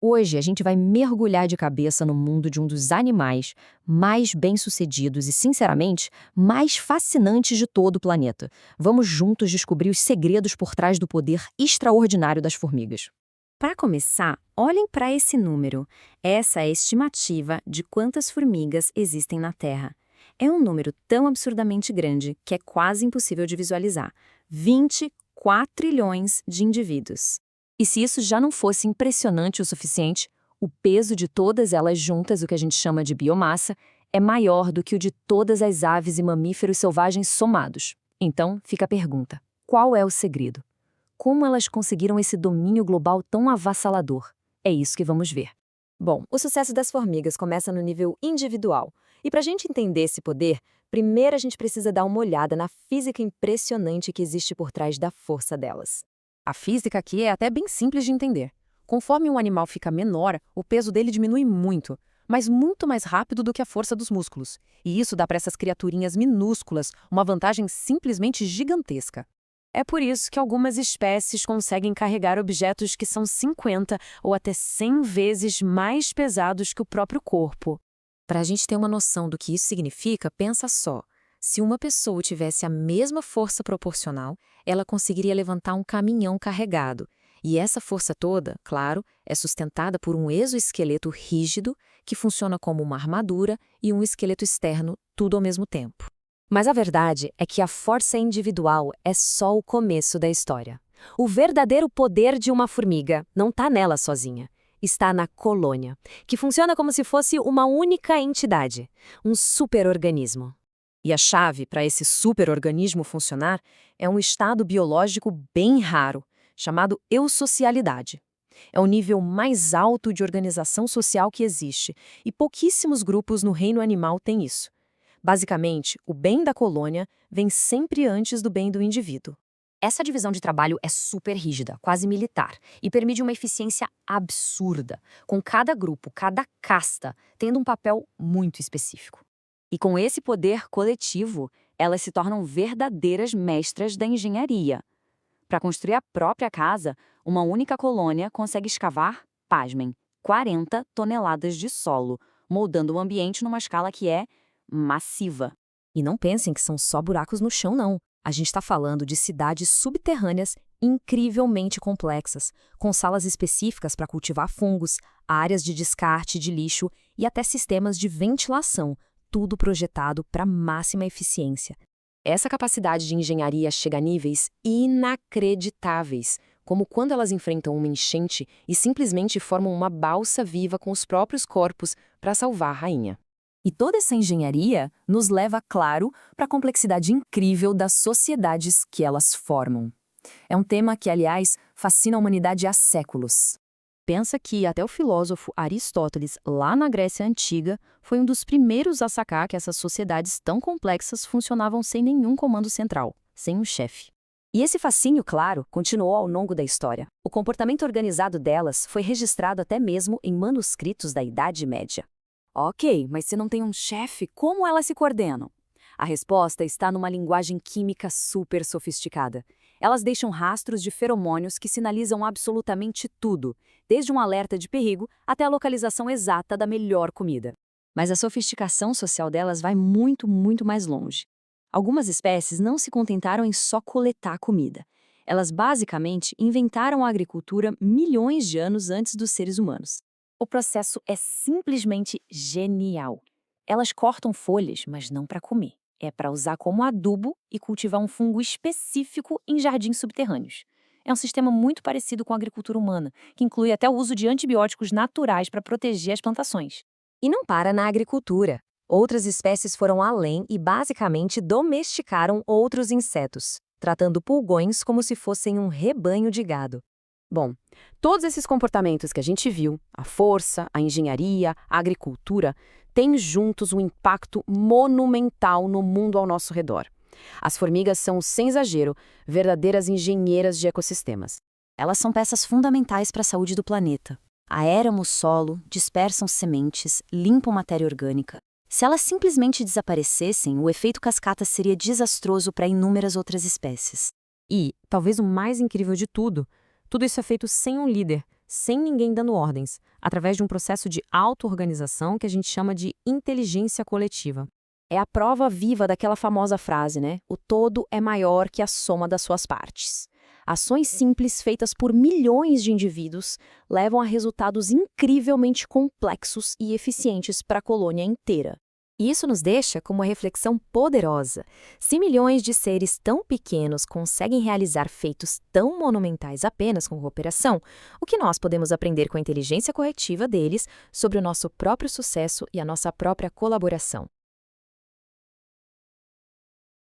Hoje a gente vai mergulhar de cabeça no mundo de um dos animais mais bem-sucedidos e, sinceramente, mais fascinantes de todo o planeta. Vamos juntos descobrir os segredos por trás do poder extraordinário das formigas. Para começar, olhem para esse número. Essa é a estimativa de quantas formigas existem na Terra. É um número tão absurdamente grande que é quase impossível de visualizar. 24 trilhões de indivíduos. E se isso já não fosse impressionante o suficiente, o peso de todas elas juntas, o que a gente chama de biomassa, é maior do que o de todas as aves e mamíferos selvagens somados. Então, fica a pergunta: qual é o segredo? Como elas conseguiram esse domínio global tão avassalador? É isso que vamos ver. Bom, o sucesso das formigas começa no nível individual. E para a gente entender esse poder, primeiro a gente precisa dar uma olhada na física impressionante que existe por trás da força delas. A física aqui é até bem simples de entender. Conforme um animal fica menor, o peso dele diminui muito, mas muito mais rápido do que a força dos músculos. E isso dá para essas criaturinhas minúsculas uma vantagem simplesmente gigantesca. É por isso que algumas espécies conseguem carregar objetos que são 50 ou até 100 vezes mais pesados que o próprio corpo. Para a gente ter uma noção do que isso significa, pensa só. Se uma pessoa tivesse a mesma força proporcional, ela conseguiria levantar um caminhão carregado. E essa força toda, claro, é sustentada por um exoesqueleto rígido que funciona como uma armadura e um esqueleto externo, tudo ao mesmo tempo. Mas a verdade é que a força individual é só o começo da história. O verdadeiro poder de uma formiga não está nela sozinha. Está na colônia, que funciona como se fosse uma única entidade, um superorganismo. E a chave para esse superorganismo funcionar é um estado biológico bem raro, chamado eusocialidade. É o nível mais alto de organização social que existe, e pouquíssimos grupos no reino animal têm isso. Basicamente, o bem da colônia vem sempre antes do bem do indivíduo. Essa divisão de trabalho é super rígida, quase militar, e permite uma eficiência absurda, com cada grupo, cada casta, tendo um papel muito específico. E com esse poder coletivo, elas se tornam verdadeiras mestras da engenharia. Para construir a própria casa, uma única colônia consegue escavar, pasmem, 40 toneladas de solo, moldando o ambiente numa escala que é massiva. E não pensem que são só buracos no chão, não. A gente está falando de cidades subterrâneas incrivelmente complexas, com salas específicas para cultivar fungos, áreas de descarte de lixo e até sistemas de ventilação, tudo projetado para máxima eficiência. Essa capacidade de engenharia chega a níveis inacreditáveis, como quando elas enfrentam uma enchente e simplesmente formam uma balsa viva com os próprios corpos para salvar a rainha. E toda essa engenharia nos leva, claro, para a complexidade incrível das sociedades que elas formam. É um tema que, aliás, fascina a humanidade há séculos. Pensa que até o filósofo Aristóteles, lá na Grécia Antiga, foi um dos primeiros a sacar que essas sociedades tão complexas funcionavam sem nenhum comando central, sem um chefe. E esse fascínio, claro, continuou ao longo da história. O comportamento organizado delas foi registrado até mesmo em manuscritos da Idade Média. Ok, mas se não tem um chefe, como elas se coordenam? A resposta está numa linguagem química super sofisticada. Elas deixam rastros de feromônios que sinalizam absolutamente tudo, desde um alerta de perigo até a localização exata da melhor comida. Mas a sofisticação social delas vai muito, muito mais longe. Algumas espécies não se contentaram em só coletar comida. Elas basicamente inventaram a agricultura milhões de anos antes dos seres humanos. O processo é simplesmente genial. Elas cortam folhas, mas não para comer. É para usar como adubo e cultivar um fungo específico em jardins subterrâneos. É um sistema muito parecido com a agricultura humana, que inclui até o uso de antibióticos naturais para proteger as plantações. E não para na agricultura. Outras espécies foram além e basicamente domesticaram outros insetos, tratando pulgões como se fossem um rebanho de gado. Bom, todos esses comportamentos que a gente viu, a força, a engenharia, a agricultura, têm juntos um impacto monumental no mundo ao nosso redor. As formigas são, sem exagero, verdadeiras engenheiras de ecossistemas. Elas são peças fundamentais para a saúde do planeta. Aeram o solo, dispersam sementes, limpam matéria orgânica. Se elas simplesmente desaparecessem, o efeito cascata seria desastroso para inúmeras outras espécies. E, talvez o mais incrível de tudo isso é feito sem um líder, sem ninguém dando ordens, através de um processo de auto-organização que a gente chama de inteligência coletiva. É a prova viva daquela famosa frase, né? O todo é maior que a soma das suas partes. Ações simples feitas por milhões de indivíduos levam a resultados incrivelmente complexos e eficientes para a colônia inteira. E isso nos deixa com uma reflexão poderosa. Se milhões de seres tão pequenos conseguem realizar feitos tão monumentais apenas com cooperação, o que nós podemos aprender com a inteligência coletiva deles sobre o nosso próprio sucesso e a nossa própria colaboração?